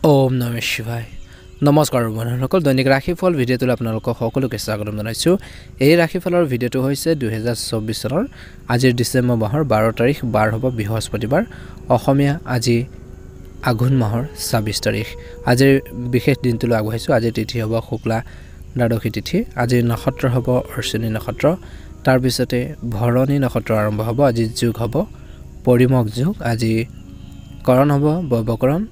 ওম নমঃ শিৱায় নমস্কাৰ বন্ধুসকল দৈনিক ৰাশিফল ভিডিঅ'টোলৈ আপোনালোকক সকলোকে স্বাগতম জনাইছোঁ এই ৰাশিফলৰ ভিডিঅ'টো হৈছে 2024 চনৰ আজিৰ ডিচেম্বৰ মাহৰ 12 তাৰিখ বাৰ হ'ব বৃহস্পতিবাৰ অসমীয়া আজি আঘোণ মাহৰ 26 তাৰিখ আজিৰ বিশেষ দিনটোলৈ আগবঢ়াইছোঁ আজি তিথি হ'ব শুক্লা দ্বাদশী তিথি আজি নক্ষত্ৰ হ'ব অশ্বিনী নক্ষত্ৰ তাৰ পিছতে ভৰণী নক্ষত্ৰ আৰম্ভ হ'ব আজি যোগ হ'ব পৰিমক যোগ আজি কৰণ হ'ব ববকৰণ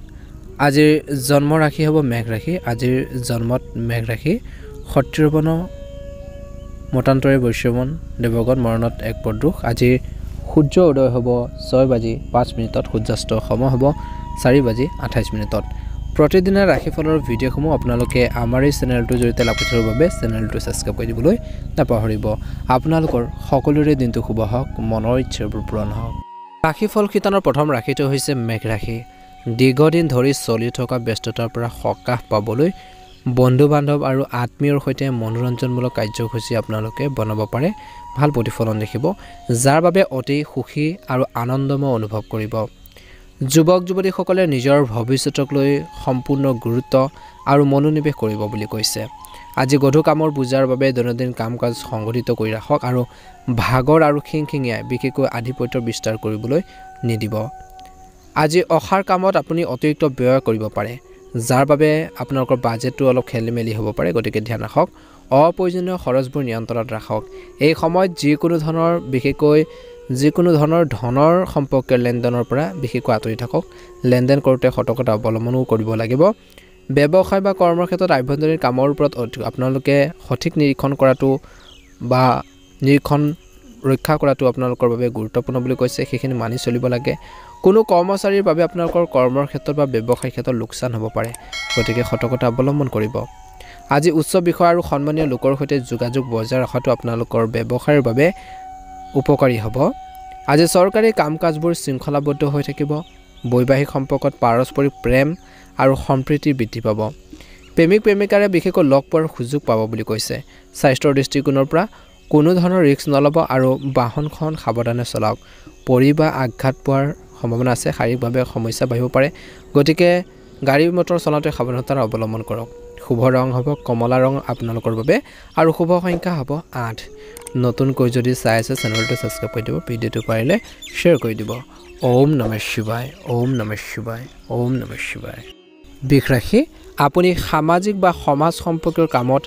আজিৰ জন্ম ৰাশি হ'ব মেঘ ৰাশি আজিৰ জন্মত মেঘ ৰাশি ক্ষত্ৰিয়বন মতান্তৰে বৈশ্যবন দেৱগণ মৰণত এক পদুষ আজি সূৰ্য উদয় হ'ব 6:05 সূৰ্যাস্ত সময় হ'ব 4:28 প্ৰতিদিনৰ ৰাশিফলৰ ভিডিঅ'সমূহ আপোনালোকে আমাৰ এই চেনেলটোৰ জৰিয়তে লাভ কৰিবৰ বাবে চেনেলটো ছাবস্ক্ৰাইব কৰি দিবলৈ নাপাহৰিব আপোনালোকৰ সকলোৰে দিনটো শুভ হওক মনৰ ইচ্ছাবোৰ পূৰণ হওক ৰাশিফল শিতানৰ প্ৰথম ৰাশিটো হৈছে মেঘ ৰাশি দীৰ্ঘদিন ধৰি চলি থকা ব্যস্ততাৰ পৰা সকাহ পাবলৈ বন্ধু বান্ধৱ আৰু আত্মীয়ৰ সৈতে মনোৰঞ্জনমূলক কাৰ্যসূচী আপোনালোকে বনাব পাৰে ভাল প্ৰতিফলন দেখিব যাৰ বাবে অতি সুখী আৰু আনন্দময় অনুভৱ কৰিব যুৱক যুৱতীসকলে নিজৰ ভৱিষ্যতক লৈ সম্পূৰ্ণ গুৰুত্ব আৰু মনোনিৱেশ কৰিব বুলি কৈছে আজি গধুৰ কামৰ বুজাৰ বাবে দৈনন্দিন কাম কাজ সংগঠিত কৰি ৰাখক আৰু ভাগৰ আৰু খিংখিঙিয়াই বিশেষকৈ আধিপত্য বিস্তাৰ কৰিবলৈ নিদিব আজি অখাৰ কামত আপুনি অতিৰিক্ত ব্যয় কৰিব পাৰে যাৰ বাবে আপোনালোকৰ বাজেটটো অলপ খেলিমেলি হ'ব পাৰে গতিকে ধ্যান ৰাখক অপ্ৰয়োজনীয় খৰচবোৰ নিয়ন্ত্ৰণত ৰাখক এই সময়ত যিকোনো ধৰণৰ ধনৰ সম্পৰ্কীয় লেনদেনৰ পৰা বিশেষকৈ আঁতৰি থাকক লেনদেন কৰোঁতে সতৰ্কতা অৱলম্বনো কৰিব লাগিব ব্যৱসায় বা কৰ্মৰ ক্ষেত্ৰত আভ্যন্তৰীণ কামৰ ওপৰত আপোনালোকে সঠিক নিৰীক্ষণ কৰাটো বা নিৰীক্ষণ ৰক্ষা কৰাটো আপোনালোকৰ বাবে গুৰুত্বপূৰ্ণ বুলি কৈছে সেইখিনি মানি চলিব লাগে কোনো কৰ্মচাৰীৰ বাবে আপোনালোকৰ কৰ্মৰ ক্ষেত্ৰত বা ব্যৱসায়িক ক্ষেত্ৰত লোকচান হ'ব পাৰে গতিকে সতৰ্কতা অৱলম্বন কৰিব আজি উচ্চ বিষয় আৰু সন্মানীয় লোকৰ সৈতে যোগাযোগ বজাই ৰখাটো আপোনালোকৰ ব্যৱসায়ৰ বাবে উপকাৰী হ'ব আজি চৰকাৰী কাম কাজবোৰ শৃংখলাবদ্ধ হৈ থাকিব বৈবাহিক সম্পৰ্কত পাৰস্পৰিক প্ৰেম আৰু সম্প্ৰীতি বৃদ্ধি পাব প্ৰেমিক প্ৰেমিকাৰে বিশেষকৈ লগ পোৱাৰ সুযোগ পাব বুলি কৈছে স্বাস্থ্যৰ দৃষ্টিকোণৰ পৰা কোনো ধৰণৰ ৰিস্ক নল'ব আৰু বাহনখন সাৱধানে চলাওক পৰি বা আঘাত পোৱাৰ সম্ভাৱনা আছে শাৰীৰিকভাৱে সমস্যা বাঢ়িব পাৰে গতিকে গাড়ী মটৰ চলাওঁতে সাৱধানতা অৱলম্বন কৰক শুভ ৰং হ'ব কমলা ৰং আপোনালোকৰ বাবে আৰু শুভ সংখ্যা হ'ব 8 নতুনকৈ যদি চাই আছে চেনেলটো ছাবস্ক্ৰাইব কৰি দিব ভিডিঅ'টো পাৰিলে শ্বেয়াৰ কৰি দিব ওম নমঃ শিৱায় ওম নমঃ শিৱায় ওম নমঃ শিৱায় বৃষ ৰাশি আপুনি সামাজিক বা সমাজ সম্পৰ্কীয় কামত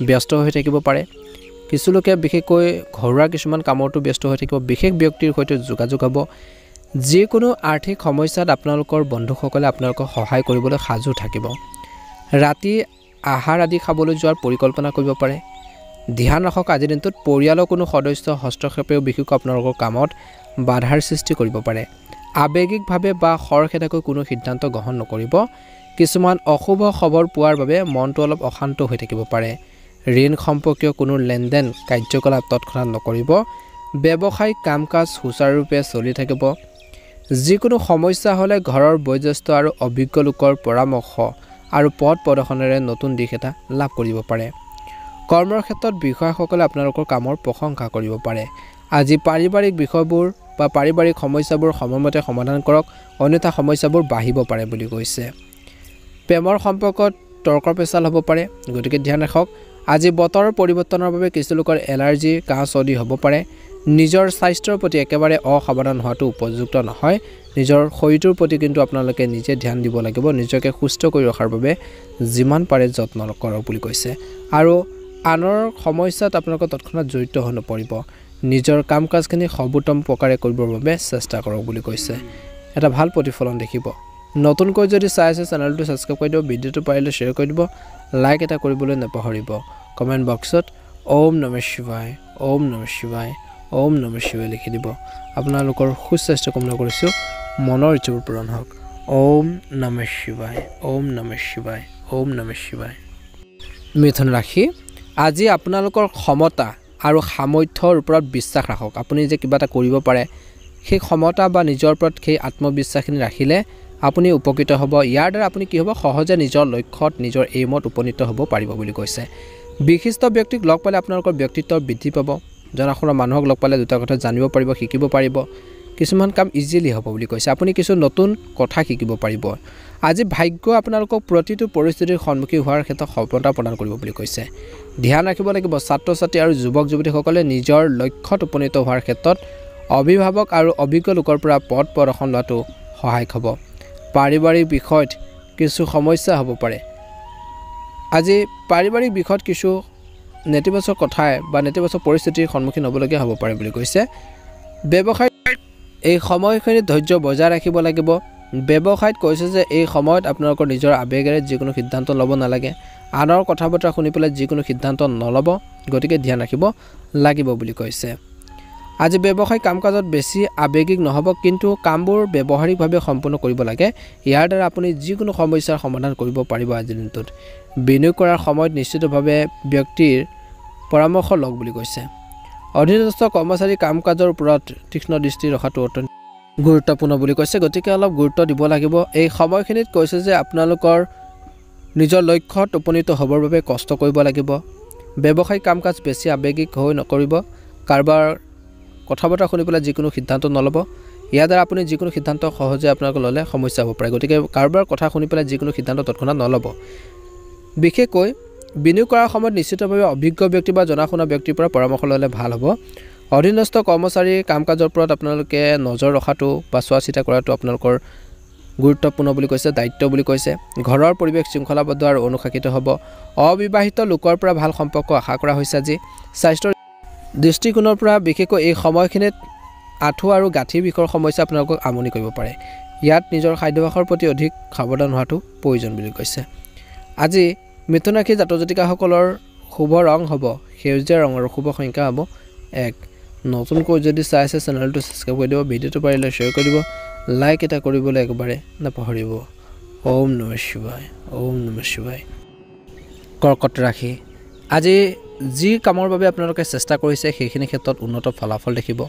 ব্যস্ত হৈ থাকিব পাৰে কিছু লোকে বিশেষকৈ ঘৰুৱা কিছুমান কামতো ব্যস্ত হৈ থাকিব বিশেষ ব্যক্তিৰ সৈতে যোগাযোগ হ'ব যিকোনো আৰ্থিক সমস্যাত আপোনালোকৰ বন্ধুসকলে আপোনালোকক সহায় কৰিবলৈ সাজু থাকিব ৰাতি আহাৰ আদি খাবলৈ যোৱাৰ পৰিকল্পনা কৰিব পাৰে ধ্যান ৰাখক আজিৰ দিনটোত পৰিয়ালৰ কোনো সদস্য হস্তক্ষেপেও বিশেষকৈ আপোনালোকৰ কামত বাধাৰ সৃষ্টি কৰিব পাৰে আৱেগিকভাৱে বা খৰখেদাকৈ কোনো সিদ্ধান্ত গ্ৰহণ নকৰিব কিছুমান অশুভ খবৰ পোৱাৰ বাবে মনটো অলপ অশান্ত হৈ থাকিব পাৰে ঋণ সম্পৰ্কীয় কোনো লেনদেন কাৰ্যকলাপ তৎক্ষণাত নকৰিব ব্যৱসায়িক কাম কাজ সুচাৰুৰূপে চলি থাকিব যিকোনো সমস্যা হ'লে ঘৰৰ বয়োজ্যেষ্ঠ আৰু অভিজ্ঞ লোকৰ পৰামৰ্শ আৰু পথ প্ৰদৰ্শনেৰে নতুন দিশ এটা লাভ কৰিব পাৰে কৰ্মৰ ক্ষেত্ৰত বিষয়াসকলে আপোনালোকৰ কামৰ প্ৰশংসা কৰিব পাৰে আজি পাৰিবাৰিক বিষয়বোৰ বা পাৰিবাৰিক সমস্যাবোৰ সময়মতে সমাধান কৰক অন্যথা সমস্যাবোৰ বাঢ়িব পাৰে বুলি কৈছে প্ৰেমৰ সম্পৰ্কত তৰ্ক পেচাল হ'ব পাৰে গতিকে ধ্যান ৰাখক আজি বতৰৰ পৰিৱৰ্তনৰ বাবে কিছু লোকৰ এলাৰ্জি কাহ চৰ্দি হ'ব পাৰে নিজৰ স্বাস্থ্যৰ প্ৰতি একেবাৰে অসাৱধান হোৱাটো উপযুক্ত নহয় নিজৰ শৰীৰটোৰ প্ৰতি কিন্তু আপোনালোকে নিজে ধ্যান দিব লাগিব নিজকে সুস্থ কৰি ৰখাৰ বাবে যিমান পাৰে যত্ন কৰক বুলি কৈছে আৰু আনৰ সমস্যাত আপোনালোকে তৎক্ষণাত জড়িত হৈ নপৰিব নিজৰ কাম কাজখিনি সৰ্বোত্তম প্ৰকাৰে কৰিবৰ বাবে চেষ্টা কৰক বুলি কৈছে এটা ভাল প্ৰতিফলন দেখিব নতুনকৈ যদি চাই আছে চেনেলটো ছাবস্ক্ৰাইব কৰি দিব ভিডিঅ'টো পাৰিলে শ্বেয়াৰ কৰি দিব লাইক এটা কৰিবলৈ নাপাহৰিব কমেণ্ট বক্সত ওম নমঃ শিৱায় ওম নমঃ শিৱায় ওম নমঃ শিৱায় লিখি দিব আপোনালোকৰ সুস্বাস্থ্য কামনা কৰিছোঁ মনৰ ইচ্ছাবোৰ পূৰণ হওক ওম নমঃ শিৱায় ওম নমঃ শিৱায় ওম নমঃ শিৱায় মিথুন ৰাশি আজি আপোনালোকৰ ক্ষমতা আৰু সামৰ্থ্যৰ ওপৰত বিশ্বাস ৰাখক আপুনি যে কিবা এটা কৰিব পাৰে সেই ক্ষমতা বা নিজৰ ওপৰত সেই আত্মবিশ্বাসখিনি ৰাখিলে আপুনি উপকৃত হ'ব ইয়াৰ দ্বাৰা আপুনি কি হ'ব সহজে নিজৰ লক্ষ্যত নিজৰ এইমত উপনীত হ'ব পাৰিব বুলি কৈছে বিশিষ্ট ব্যক্তিক লগ পালে আপোনালোকৰ ব্যক্তিত্বৰ বৃদ্ধি পাব জনাশুনা মানুহক লগ পালে দুটা কথা জানিব পাৰিব শিকিব পাৰিব কিছুমান কাম ইজিলি হ'ব বুলি কৈছে আপুনি কিছু নতুন কথা শিকিব পাৰিব আজি ভাগ্য আপোনালোকক প্ৰতিটো পৰিস্থিতিৰ সন্মুখীন হোৱাৰ ক্ষেত্ৰত সফলতা প্ৰদান কৰিব বুলি কৈছে ধ্যান ৰাখিব লাগিব ছাত্ৰ ছাত্ৰী আৰু যুৱক যুৱতীসকলে নিজৰ লক্ষ্যত উপনীত হোৱাৰ ক্ষেত্ৰত অভিভাৱক আৰু অভিজ্ঞ লোকৰ পৰা পথ প্ৰদৰ্শন লোৱাটো সহায়ক হ'ব পাৰিবাৰিক বিষয়ত কিছু সমস্যা হ'ব পাৰে আজি পাৰিবাৰিক বিষয়ত কিছু নেতিবাচক কথাই বা নেতিবাচক পৰিস্থিতিৰ সন্মুখীন হ'বলগীয়া হ'ব পাৰে বুলি কৈছে ব্যৱসায় এই সময়খিনিত ধৈৰ্য বজাই ৰাখিব লাগিব ব্যৱসায়ত কৈছে যে এই সময়ত আপোনালোকৰ নিজৰ আবেগেৰে যিকোনো সিদ্ধান্ত ল'ব নালাগে আনৰ কথা বতৰা শুনি পেলাই যিকোনো সিদ্ধান্ত নল'ব গতিকে ধ্যান ৰাখিব লাগিব বুলি কৈছে আজি ব্যৱসায় কাম-কাজত বেছি আবেগিক নহ'ব কিন্তু কামবোৰ ব্যৱহাৰিকভাৱে সম্পূৰ্ণ কৰিব লাগে ইয়াৰ দ্বাৰা আপুনি যিকোনো সমস্যাৰ সমাধান কৰিব পাৰিব আজিৰ দিনটোত বিনিয়োগ কৰাৰ সময়ত নিশ্চিতভাৱে ব্যক্তিৰ পৰামৰ্শ লওক বুলি কৈছে অধীনস্থ কৰ্মচাৰী কাম-কাজৰ ওপৰত তীক্ষ্ণ দৃষ্টি ৰখাটো অত্যন্ত গুৰুত্বপূৰ্ণ বুলি কৈছে গতিকে অলপ গুৰুত্ব দিব লাগিব এই সময়খিনিত কৈছে যে আপোনালোকৰ নিজৰ লক্ষ্যত উপনীত হ'বৰ বাবে কষ্ট কৰিব লাগিব ব্যৱসায়িক কাম-কাজ বেছি আবেগিক হৈ নকৰিব কাৰোবাৰ কথা বতৰা শুনি পেলাই যিকোনো সিদ্ধান্ত নল'ব ইয়াৰ দ্বাৰা আপুনি যিকোনো সিদ্ধান্ত সহজে আপোনালোকে ল'লে সমস্যা হ'ব পাৰে গতিকে কাৰোবাৰ কথা শুনি পেলাই যিকোনো সিদ্ধান্ত তৎক্ষণাত নল'ব বিশেষকৈ বিনিয়োগ কৰাৰ সময়ত নিশ্চিতভাৱে অভিজ্ঞ ব্যক্তি বা জনাশুনা ব্যক্তিৰ পৰা পৰামৰ্শ ল'লে ভাল হ'ব অধীনস্থ কৰ্মচাৰী কাম-কাজৰ ওপৰত আপোনালোকে নজৰ ৰখাটো বা চোৱা চিতা কৰাটো আপোনালোকৰ গুৰুত্বপূৰ্ণ বুলি কৈছে দায়িত্ব বুলি কৈছে ঘৰৰ পৰিৱেশ শৃংখলাবদ্ধ আৰু অনুশাসিত হ'ব অবিবাহিত লোকৰ পৰা ভাল সম্পৰ্ক আশা কৰা হৈছে আজি স্বাস্থ্যৰ দৃষ্টিকোণৰ পৰা বিশেষকৈ এই সময়খিনিত আঁঠু আৰু গাঁঠিৰ বিষৰ সমস্যা আপোনালোকক আমনি কৰিব পাৰে ইয়াত নিজৰ খাদ্যাভ্যাসৰ প্ৰতি অধিক সাৱধান হোৱাটো প্ৰয়োজন বুলি কৈছে আজি মিথুন ৰাশি জাতক জাতিকাসকলৰ শুভ ৰং হ'ব সেউজীয়া ৰং আৰু শুভ সংখ্যা হ'ব 1 নতুনকৈ যদি চাই আছে চেনেলটো সাবস্ক্ৰাইব কৰি দিব ভিডিঅ'টো পাৰিলে শ্বেয়াৰ কৰি দিব লাইক এটা কৰিবলৈ একেবাৰে নাপাহৰিব ওম নমঃ শিৱায় ওম নমঃ শিৱায় কৰ্কট ৰাশি আজি যি কামৰ বাবে আপোনালোকে চেষ্টা কৰিছে সেইখিনি ক্ষেত্ৰত উন্নত ফলাফল দেখিব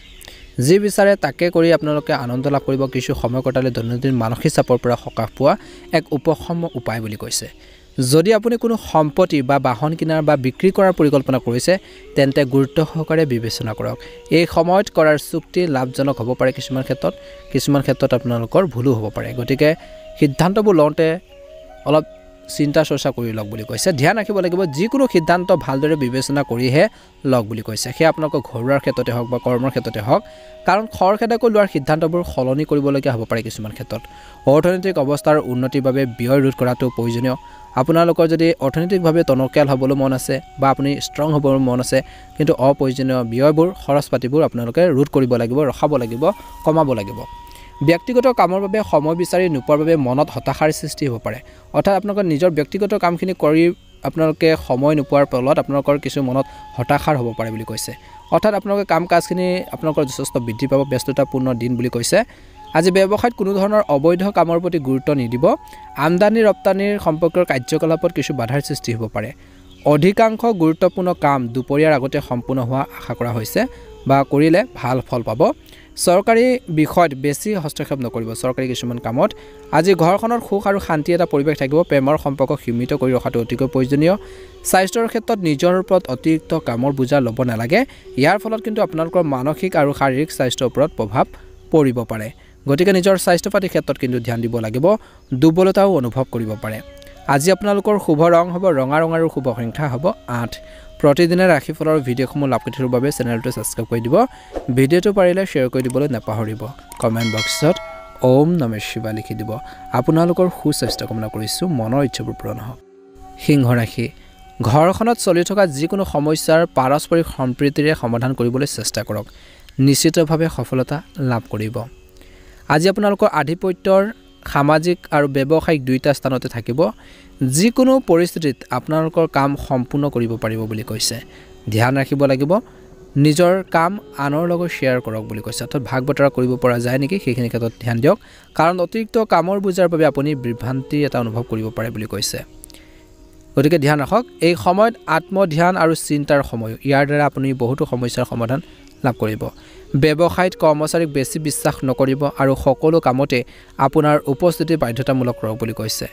যি বিচাৰে তাকে কৰি আপোনালোকে আনন্দ লাভ কৰিব কিছু সময় কটালে দৈনন্দিন মানসিক চাপৰ পৰা সকাহ পোৱা এক উপশম উপায় বুলি কৈছে যদি আপুনি কোনো সম্পত্তি বা বাহন কিনাৰ বা বিক্ৰী কৰাৰ পৰিকল্পনা কৰিছে তেন্তে গুৰুত্ব সহকাৰে বিবেচনা কৰক এই সময়ত কৰাৰ চুক্তি লাভজনক হ'ব পাৰে কিছুমান ক্ষেত্ৰত আপোনালোকৰ ভুলো হ'ব পাৰে গতিকে সিদ্ধান্তবোৰ লওঁতে অলপ চিন্তা চৰ্চা কৰি লওক বুলি কৈছে ধ্যান ৰাখিব লাগিব যিকোনো সিদ্ধান্ত ভালদৰে বিবেচনা কৰিহে লওক বুলি কৈছে সেয়া আপোনালোকৰ ঘৰুৱাৰ ক্ষেত্ৰতে হওক বা কৰ্মৰ ক্ষেত্ৰতে হওক কাৰণ খৰখেদাকৈ লোৱাৰ সিদ্ধান্তবোৰ সলনি কৰিবলগীয়া হ'ব পাৰে কিছুমান ক্ষেত্ৰত অৰ্থনৈতিক অৱস্থাৰ উন্নতিৰ বাবে ব্যয় ৰোধ কৰাটো প্ৰয়োজনীয় আপোনালোকৰ যদি অৰ্থনৈতিকভাৱে টনকিয়াল হ'বলৈ মন আছে বা আপুনি ষ্ট্ৰং হ'বৰ মন আছে কিন্তু অপ্ৰয়োজনীয় ব্যয়বোৰ খৰচ পাতিবোৰ আপোনালোকে ৰোধ কৰিব লাগিব ৰখাব লাগিব কমাব লাগিব ব্যক্তিগত কামৰ বাবে সময় বিচাৰি নোপোৱাৰ বাবে মনত হতাশাৰ সৃষ্টি হ'ব পাৰে অৰ্থাৎ আপোনালোকৰ নিজৰ ব্যক্তিগত কামখিনি কৰি আপোনালোকে সময় নোপোৱাৰ ফলত আপোনালোকৰ কিছু মনত হতাশাৰ হ'ব পাৰে বুলি কৈছে অৰ্থাৎ আপোনালোকে কাম কাজখিনি আপোনালোকৰ যথেষ্ট বৃদ্ধি পাব ব্যস্ততাপূৰ্ণ দিন বুলি কৈছে আজি ব্যৱসায়ত কোনো ধৰণৰ অবৈধ কামৰ প্ৰতি গুৰুত্ব নিদিব আমদানি ৰপ্তানিৰ সম্পৰ্কৰ কাৰ্যকলাপত কিছু বাধাৰ সৃষ্টি হ'ব পাৰে অধিকাংশ গুৰুত্বপূৰ্ণ কাম দুপৰীয়াৰ আগতে সম্পূৰ্ণ হোৱা আশা কৰা হৈছে বা কৰিলে ভাল ফল পাব চৰকাৰী বিষয়ত বেছি হস্তক্ষেপ নকৰিব চৰকাৰী কিছুমান কামত আজি ঘৰখনৰ সুখ আৰু শান্তি এটা পৰিৱেশ থাকিব প্ৰেমৰ সম্পৰ্ক সীমিত কৰি ৰখাটো অতিকৈ প্ৰয়োজনীয় স্বাস্থ্যৰ ক্ষেত্ৰত নিজৰ ওপৰত অতিৰিক্ত কামৰ বোজা ল'ব নালাগে ইয়াৰ ফলত কিন্তু আপোনালোকৰ মানসিক আৰু শাৰীৰিক স্বাস্থ্যৰ ওপৰত প্ৰভাৱ পৰিব পাৰে গতিকে নিজৰ স্বাস্থ্য পাতিৰ ক্ষেত্ৰত কিন্তু ধ্যান দিব লাগিব দুৰ্বলতাও অনুভৱ কৰিব পাৰে আজি আপোনালোকৰ শুভ ৰং হ'ব ৰঙা ৰং আৰু শুভ সংখ্যা হ'ব 8 প্ৰতিদিনে ৰাশিফলৰ ভিডিঅ'সমূহ লাভ কৰিবৰ বাবে চেনেলটো সাবস্ক্ৰাইব কৰি দিব ভিডিঅ'টো পাৰিলে শ্বেয়াৰ কৰি দিবলৈ নাপাহৰিব কমেন্ট বক্সত ওম নমঃ শিৱায় লিখি দিব আপোনালোকৰ সুস্বাস্থ্য কামনা কৰিছো মনৰ ইচ্ছাবোৰ পূৰণ হওক সিংহ ৰাশি ঘৰখনত চলি থকা যিকোনো সমস্যাৰ পাৰস্পৰিক সম্প্ৰীতিৰে সমাধান কৰিবলৈ চেষ্টা কৰক নিশ্চিতভাৱে সফলতা লাভ কৰিব আজি আপোনালোকৰ আধিপত্যৰ সামাজিক আৰু ব্যৱসায়িক দুইটা স্থানতে থাকিব যিকোনো পৰিস্থিতিত আপোনালোকৰ কাম সম্পূৰ্ণ কৰিব পাৰিব বুলি কৈছে ধ্যান ৰাখিব লাগিব নিজৰ কাম আনৰ লগত শ্বেয়াৰ কৰক বুলি কৈছে অৰ্থাৎ ভাগ বতৰা কৰিব পৰা যায় নেকি সেইখিনি ক্ষেত্ৰত ধ্যান দিয়ক কাৰণ অতিৰিক্ত কামৰ বোজাৰ বাবে আপুনি বিভ্ৰান্তি এটা অনুভৱ কৰিব পাৰে বুলি কৈছে গতিকে ধ্যান ৰাখক এই সময়ত আত্মধ্যান আৰু চিন্তাৰ সময় ইয়াৰ দ্বাৰা আপুনি বহুতো সমস্যাৰ সমাধান লাভ কৰিব ব্যৱসায়িক কৰ্মচাৰীক বেছি বিশ্বাস নকৰিব আৰু সকলো কামতে আপোনাৰ উপস্থিতি বাধ্যতামূলক কৰক বুলি কৈছে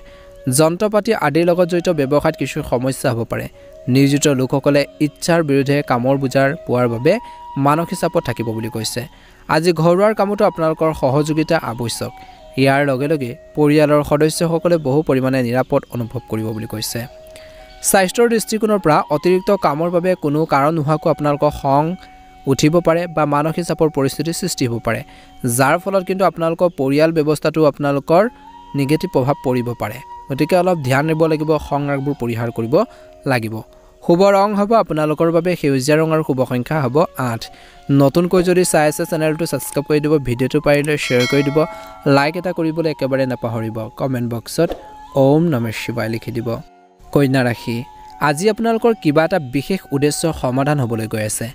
যন্ত্ৰপাতি আদিৰ লগত জড়িত ব্যৱসায়ত কিছু সমস্যা হ'ব পাৰে নিয়োজিত লোকসকলে ইচ্ছাৰ বিৰুদ্ধে কামৰ বুজাৰ পোৱাৰ বাবে মানসিক চাপত থাকিব বুলি কৈছে আজি ঘৰুৱাৰ কামতো আপোনালোকৰ সহযোগিতা আৱশ্যক। ইয়াৰ লগে লগে পৰিয়ালৰ সদস্যসকলে বহু পৰিমাণে নিৰাপদ অনুভৱ কৰিব বুলি কৈছে। স্বাস্থ্যৰ দৃষ্টিকোণৰ পৰা অতিৰিক্ত কামৰ বাবে কোনো কাৰণ নোহোৱাকৈ আপোনালোকৰ খং উঠিব পাৰে বা মানসিক চাপৰ পৰিস্থিতিৰ সৃষ্টি হ'ব পাৰে, যাৰ ফলত কিন্তু আপোনালোকৰ পৰিয়াল ব্যৱস্থাটো আপোনালোকৰ নিগেটিভ প্ৰভাৱ পৰিব পাৰে। গতিকে অলপ ধ্যান দিব লাগিব, খং ৰাগবোৰ পৰিহাৰ কৰিব লাগিব। শুভ ৰং হ'ব আপোনালোকৰ বাবে সেউজীয়া ৰং আৰু শুভ সংখ্যা হ'ব 8। নতুনকৈ যদি চাই আছে চেনেলটো ছাবস্ক্ৰাইব কৰি দিব, ভিডিঅ'টো পাৰিলে শ্বেয়াৰ কৰি দিব, লাইক এটা কৰিবলৈ একেবাৰে নাপাহৰিব। কমেণ্ট বক্সত ওম নমঃ শিৱায় লিখি দিব। কন্যা ৰাশি, আজি আপোনালোকৰ কিবা এটা বিশেষ উদ্দেশ্যৰ সমাধান হ'বলৈ গৈ আছে।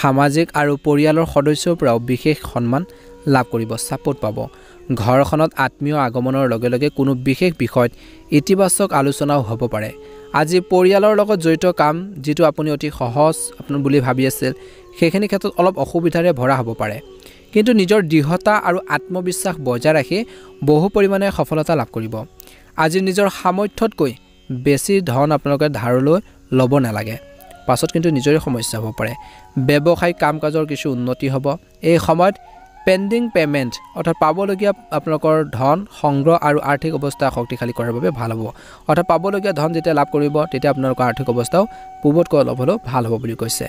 সামাজিক আৰু পৰিয়ালৰ সদস্যৰ পৰাও বিশেষ সন্মান লাভ কৰিব, ছাপোৰ্ট পাব। ঘৰখনত আত্মীয় আগমনৰ লগে লগে কোনো বিশেষ বিষয়ত ইতিবাচক আলোচনাও হ'ব পাৰে। আজি পৰিয়ালৰ লগত জড়িত কাম যিটো আপুনি অতি সহজ বুলি ভাবি আছিল, সেইখিনি ক্ষেত্ৰত অলপ অসুবিধাৰে ভৰা হ'ব পাৰে। কিন্তু নিজৰ দৃঢ়তা আৰু আত্মবিশ্বাস বজাই ৰাখি বহু পৰিমাণে সফলতা লাভ কৰিব। আজি নিজৰ সামৰ্থ্যতকৈ বেছি ধন আপোনালোকে ধাৰলৈ ল'ব নালাগে, পাছত কিন্তু নিজৰে সমস্যা হ'ব পাৰে। ব্যৱসায়িক কাম কাজৰ কিছু উন্নতি হ'ব। এই সময়ত পেণ্ডিং পে'মেণ্ট অৰ্থাৎ পাবলগীয়া আপোনালোকৰ ধন সংগ্ৰহ আৰু আৰ্থিক অৱস্থা শক্তিশালী কৰাৰ বাবে ভাল হ'ব। অৰ্থাৎ পাবলগীয়া ধন যেতিয়া লাভ কৰিব তেতিয়া আপোনালোকৰ আৰ্থিক অৱস্থাও পূৰ্বতকৈ অলপ হ'লেও ভাল হ'ব বুলি কৈছে।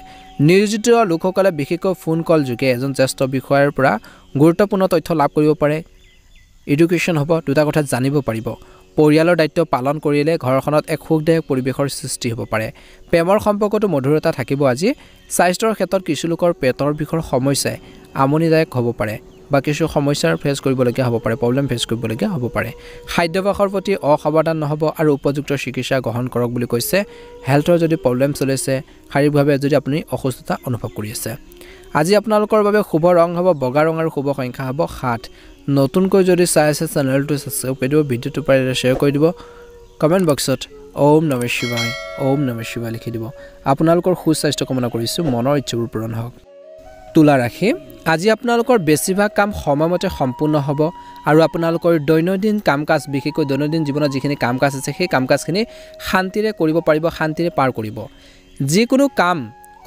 নিয়োজিত লোকসকলে বিশেষকৈ ফোন কল যোগে এজন জ্যেষ্ঠ বিষয়াৰ পৰা গুৰুত্বপূৰ্ণ তথ্য লাভ কৰিব পাৰে। এডুকেশ্যন হ'ব, দুটা কথা জানিব পাৰিব। পৰিয়ালৰ দায়িত্ব পালন কৰিলে ঘৰখনত এক সুখদায়ক পৰিৱেশৰ সৃষ্টি হ'ব পাৰে। প্ৰেমৰ সম্পৰ্কটো মধুৰতা থাকিব। আজি স্বাস্থ্যৰ ক্ষেত্ৰত কিছু লোকৰ পেটৰ বিষৰ সমস্যাই আমনিদায়ক হ'ব পাৰে বা কিছু সমস্যাৰ ফেচ কৰিবলগীয়া হ'ব পাৰে, প্ৰব্লেম ফেচ কৰিবলগীয়া হ'ব পাৰে। খাদ্যাভ্যাসৰ প্ৰতি অসাৱধান নহ'ব আৰু উপযুক্ত চিকিৎসা গ্ৰহণ কৰক বুলি কৈছে। হেল্থৰ যদি প্ৰব্লেম চলিছে, শাৰীৰিকভাৱে যদি আপুনি অসুস্থতা অনুভৱ কৰি আছে, আজি আপোনালোকৰ বাবে শুভ ৰং হ'ব বগা ৰং আৰু শুভ সংখ্যা হ'ব 7। নতুনকৈ যদি চাই আছে চেনেলটো ছাবস্ক্ৰাইব কৰি দিব, ভিডিঅ'টো পাৰিলে শ্বেয়াৰ কৰি দিব। কমেণ্ট বক্সত ওম নমঃ শিৱায়, ওম নমঃ শিৱায় লিখি দিব। আপোনালোকৰ সুস্বাস্থ্য কামনা কৰিছোঁ, মনৰ ইচ্ছাবোৰ পূৰণ হওক। তুলা ৰাশি, আজি আপোনালোকৰ বেছিভাগ কাম সময়মতে সম্পূৰ্ণ হ'ব আৰু আপোনালোকৰ দৈনন্দিন কাম কাজ, বিশেষকৈ দৈনন্দিন জীৱনত যিখিনি কাম কাজ আছে সেই কাম কাজখিনি শান্তিৰে কৰিব পাৰিব, শান্তিৰে পাৰ কৰিব। যিকোনো কাম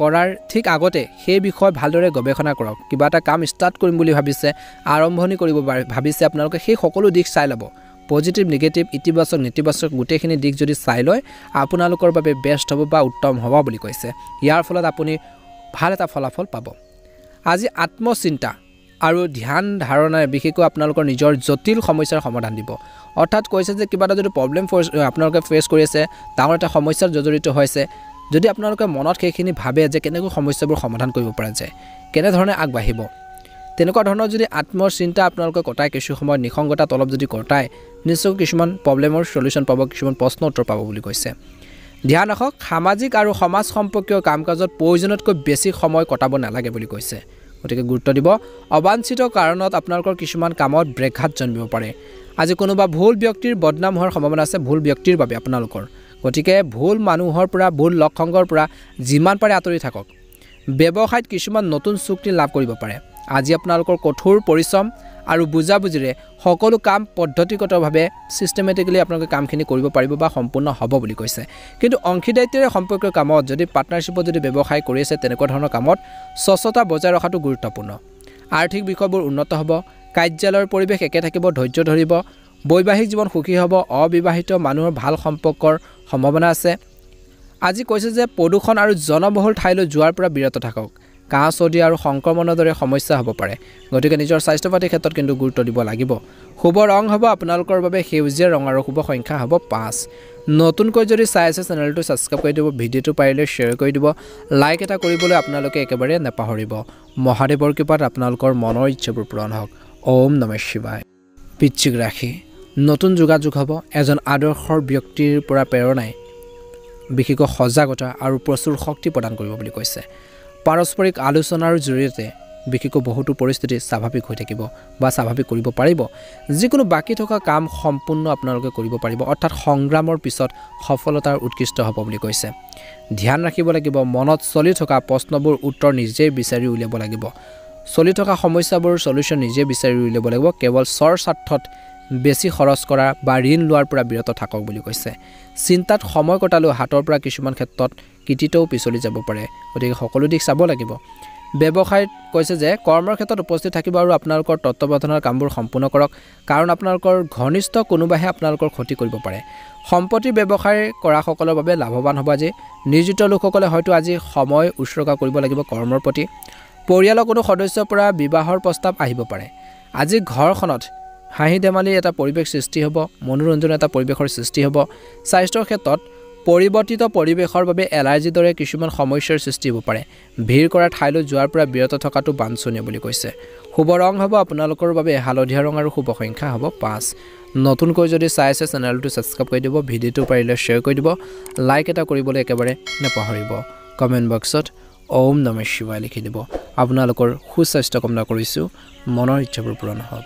কৰাৰ ঠিক আগতে সেই বিষয়ে ভালদৰে গৱেষণা কৰক। কিবা এটা কাম ষ্টাৰ্ট কৰিম বুলি ভাবিছে, আৰম্ভণি কৰিব ভাবিছে, আপোনালোকে সেই সকলো দিশ চাই ল'ব। পজিটিভ, নিগেটিভ, ইতিবাচক, নেতিবাচক গোটেইখিনি দিশ যদি চাই লয় আপোনালোকৰ বাবে বেষ্ট হ'ব বা উত্তম হ'ব বুলি কৈছে। ইয়াৰ ফলত আপুনি ভাল এটা ফলাফল পাব। আজি আত্মচিন্তা আৰু ধ্যান ধাৰণাই বিশেষকৈ আপোনালোকৰ নিজৰ জটিল সমস্যাৰ সমাধান দিব। অৰ্থাৎ কৈছে যে কিবা এটা যদি প্ৰব্লেম আপোনালোকে ফেচ কৰি আছে, ডাঙৰ এটা সমস্যাৰ জড়িত হৈছে, যদি আপোনালোকে মনত সেইখিনি ভাবে যে কেনেকৈ সমস্যাবোৰ সমাধান কৰিব পৰা যায়, কেনেধৰণে আগবাঢ়িব, তেনেকুৱা ধৰণৰ যদি আত্মচিন্তা আপোনালোকে কটাই কিছু সময়ত নিসংগতাত অলপ যদি কটাই, নিশ্চয় কিছুমান প্ৰব্লেমৰ সলিউশ্যন পাব, কিছুমান প্ৰশ্ন উত্তৰ পাব বুলি কৈছে। ধ্যান ৰাখক, সামাজিক আৰু সমাজ সম্পৰ্কীয় কাম কাজত প্ৰয়োজনতকৈ বেছি সময় কটাব নালাগে বুলি কৈছে। গতিকে গুৰুত্ব দিব। অবাঞ্ছিত কাৰণত আপোনালোকৰ কিছুমান কামত ব্ৰেকঘাত জন্মিব পাৰে। আজি কোনোবা ভুল ব্যক্তিৰ বদনাম হোৱাৰ সম্ভাৱনা আছে, ভুল ব্যক্তিৰ বাবে আপোনালোকৰ। গতিকে ভুল মানুহৰ পৰা, ভুল লগ সংগৰ পৰা যিমান পাৰে আঁতৰি থাকক। ব্যৱসায়ত কিছুমান নতুন চুক্তি লাভ কৰিব পাৰে। আজি আপোনালোকৰ কঠোৰ পৰিশ্ৰম আৰু বুজাবুজিৰে সকলো কাম পদ্ধতিগতভাৱে ছিষ্টেমেটিকেলি আপোনালোকে কামখিনি কৰিব পাৰিব বা সম্পূৰ্ণ হ'ব বুলি কৈছে। কিন্তু অংশীদাৰিত্বৰে সম্পৰ্কীয় কামত যদি পাৰ্টনাৰশ্বিপত যদি ব্যৱসায় কৰি আছে, তেনেকুৱা ধৰণৰ কামত স্বচ্ছতা বজাই ৰখাটো গুৰুত্বপূৰ্ণ। আৰ্থিক বিষয়বোৰ উন্নত হ'ব। কাৰ্যালয়ৰ পৰিৱেশ একে থাকিব, ধৈৰ্য ধৰিব। বৈবাহিক জীৱন সুখী হ'ব। অবিবাহিত মানুহৰ ভাল সম্পৰ্কৰ সম্ভাৱনা আছে। আজি কৈছে যে প্ৰদূষণ আৰু জনবহুল ঠাইলৈ যোৱাৰ পৰা বিৰত থাকক। কাহ চৰ্দি আৰু সংক্ৰমণৰ দৰে সমস্যা হ'ব পাৰে। গতিকে নিজৰ স্বাস্থ্য পাতিৰ ক্ষেত্ৰত কিন্তু গুৰুত্ব দিব লাগিব। শুভ ৰং হ'ব আপোনালোকৰ বাবে সেউজীয়া ৰং আৰু শুভ সংখ্যা হ'ব 5। নতুনকৈ যদি চাই আছে চেনেলটো ছাবস্ক্ৰাইব কৰি দিব, ভিডিঅ'টো পাৰিলে শ্বেয়াৰ কৰি দিব, লাইক এটা কৰিবলৈ আপোনালোকে একেবাৰে নাপাহৰিব। মহাদেৱৰ কৃপাত আপোনালোকৰ মনৰ ইচ্ছাবোৰ পূৰণ হওক। ওম নমঃ শিৱায়। বৃশ্চিক ৰাশি, নতুন যোগাযোগ হ'ব। এজন আদৰ্শৰ ব্যক্তিৰ পৰা প্ৰেৰণাই বিশেষকৈ সজাগতা আৰু প্ৰচুৰ শক্তি প্ৰদান কৰিব বুলি কৈছে। পাৰস্পৰিক আলোচনাৰ জৰিয়তে বিশেষকৈ বহুতো পৰিস্থিতি স্বাভাৱিক হৈ থাকিব বা স্বাভাৱিক কৰিব পাৰিব। যিকোনো বাকী থকা কাম সম্পূৰ্ণ আপোনালোকে কৰিব পাৰিব। অৰ্থাৎ সংগ্ৰামৰ পিছত সফলতাৰ উৎকৃষ্ট হ'ব বুলি কৈছে। ধ্যান ৰাখিব লাগিব। মনত চলি থকা প্ৰশ্নবোৰ উত্তৰ নিজেই বিচাৰি উলিয়াব লাগিব। চলি থকা সমস্যাবোৰ সলিউশ্যন নিজে বিচাৰি উলিয়াব লাগিব। কেৱল স্বাৰ্থত বেছি খৰচ কৰা বা ঋণ লোৱাৰ পৰা বিৰত থাকক বুলি কৈছে। চিন্তাত সময় কটালেও হাতৰ পৰা কিছুমান ক্ষেত্ৰত কৃতিত্বও পিছলি যাব পাৰে। গতিকে সকলো দিশ চাব লাগিব। ব্যৱসায়ত কৈছে যে কৰ্মৰ ক্ষেত্ৰত উপস্থিত থাকিব আৰু আপোনালোকৰ তত্ত্বাৱধানৰ কামবোৰ সম্পূৰ্ণ কৰক কাৰণ আপোনালোকৰ ঘনিষ্ঠ কোনোবাহে আপোনালোকৰ ক্ষতি কৰিব পাৰে সম্পত্তি ব্যৱসায় কৰাসকলৰ বাবে লাভৱান হ'ব আজি নিয়োজিত লোকসকলে হয়তো আজি সময় উৎসৰ্গা কৰিব লাগিব কৰ্মৰ প্ৰতি পৰিয়ালৰ কোনো সদস্যৰ পৰা বিবাহৰ প্ৰস্তাৱ আহিব পাৰে আজি ঘৰখনত হাঁহি ধেমালি এটা পৰিৱেশ সৃষ্টি হ'ব মনোৰঞ্জন এটা পৰিৱেশৰ সৃষ্টি হ'ব স্বাস্থ্যৰ ক্ষেত্ৰত পৰিৱৰ্তিত পৰিৱেশৰ বাবে এলাৰ্জিৰ দৰে কিছুমান সমস্যাৰ সৃষ্টি হ'ব পাৰে ভিৰ কৰা ঠাইলৈ যোৱাৰ পৰা বিৰত থকাটো বাঞ্ছনীয় বুলি কৈছে শুভ ৰং হ'ব আপোনালোকৰ বাবে হালধীয়া ৰং আৰু শুভ সংখ্যা হ'ব 5 নতুনকৈ যদি চাই আছে চেনেলটো ছাবস্ক্ৰাইব কৰি দিব ভিডিঅ'টো পাৰিলে শ্বেয়াৰ কৰি দিব লাইক এটা কৰিবলৈ একেবাৰে নাপাহৰিব কমেণ্ট বক্সত ওম নমঃ শিৱায় লিখি দিব আপোনালোকৰ সুস্বাস্থ্য কামনা কৰিছোঁ মনৰ ইচ্ছাবোৰ পূৰণ হওক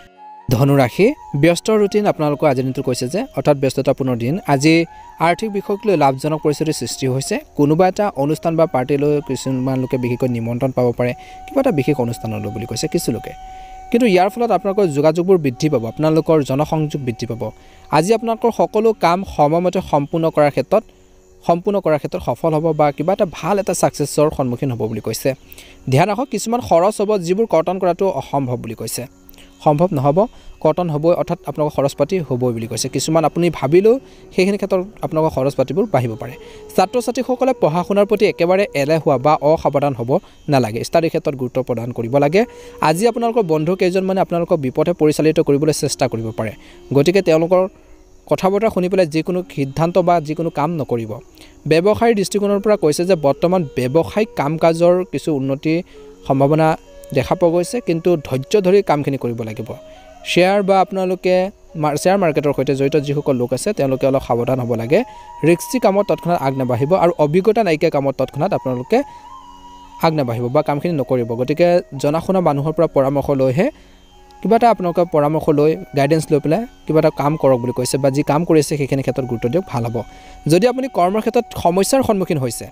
ধনুৰাশি ব্যস্ত ৰুটিন আপোনালোকৰ আজি দিনটো কৈছে যে অৰ্থাৎ ব্যস্ততাপূৰ্ণ দিন আজি আৰ্থিক বিষয়ক লৈ লাভজনক পৰিস্থিতিৰ সৃষ্টি হৈছে কোনোবা এটা অনুষ্ঠান বা পাৰ্টিলৈ কিছুমান লোকে বিশেষকৈ নিমন্ত্ৰণ পাব পাৰে কিবা এটা বিশেষ অনুষ্ঠানলৈ বুলি কৈছে কিছু লোকে কিন্তু ইয়াৰ ফলত আপোনালোকৰ যোগাযোগবোৰ বৃদ্ধি পাব আপোনালোকৰ জনসংযোগ বৃদ্ধি পাব আজি আপোনালোকৰ সকলো কাম সময়মতে সম্পূৰ্ণ কৰাৰ ক্ষেত্ৰত সফল হ'ব বা কিবা এটা ভাল এটা সাকসেছৰ সন্মুখীন হ'ব বুলি কৈছে ধ্যান ৰাখক কিছুমান খৰচ হ'ব যিবোৰ কৰ্তন কৰাটো অসম্ভৱ বুলি কৈছে সম্ভৱ নহব কৰ্তন হ'বই অৰ্থাৎ আপোনালোকৰ খৰচ পাতি হ'বই বুলি কৈছে কিছুমান আপুনি ভাবিলেও সেইখিনি ক্ষেত্ৰত আপোনালোকৰ খৰচ পাতিবোৰ বাঢ়িব পাৰে ছাত্ৰ ছাত্ৰীসকলে পঢ়া শুনাৰ প্ৰতি একেবাৰে এলেহুৱা বা অসাৱধান হ'ব নালাগে ষ্টাডি ক্ষেত্ৰত গুৰুত্ব প্ৰদান কৰিব লাগে আজি আপোনালোকৰ বন্ধু কেইজনমানে আপোনালোকক বিপথে পৰিচালিত কৰিবলৈ চেষ্টা কৰিব পাৰে গতিকে তেওঁলোকৰ কথা বতৰা শুনি পেলাই যিকোনো সিদ্ধান্ত বা যিকোনো কাম নকৰিব ব্যৱসায়ৰ দৃষ্টিকোণৰ পৰা কৈছে যে বৰ্তমান ব্যৱসায়িক কাম-কাজৰ কিছু উন্নতি সম্ভাৱনা দেখা পোৱা গৈছে কিন্তু ধৈৰ্য ধৰি কামখিনি কৰিব লাগিব শ্বেয়াৰ বা আপোনালোকে শ্বেয়াৰ মাৰ্কেটৰ সৈতে জড়িত যিসকল লোক আছে তেওঁলোকে অলপ সাৱধান হ'ব লাগে ৰিস্কি কামত তৎক্ষণাত আগ নাবাঢ়িব আৰু অভিজ্ঞতা নাইকিয়া কামত তৎক্ষণাত আপোনালোকে আগ নাবাঢ়িব বা কামখিনি নকৰিব গতিকে জনাশুনা মানুহৰ পৰা পৰামৰ্শ লৈহে কিবা এটা আপোনালোকে পৰামৰ্শ লৈ গাইডেন্স লৈ পেলাই কিবা এটা কাম কৰক বুলি কৈছে বা যি কাম কৰিছে সেইখিনি ক্ষেত্ৰত গুৰুত্ব দিয়ক ভাল হ'ব যদি আপুনি কৰ্মৰ ক্ষেত্ৰত সমস্যাৰ সন্মুখীন হৈছে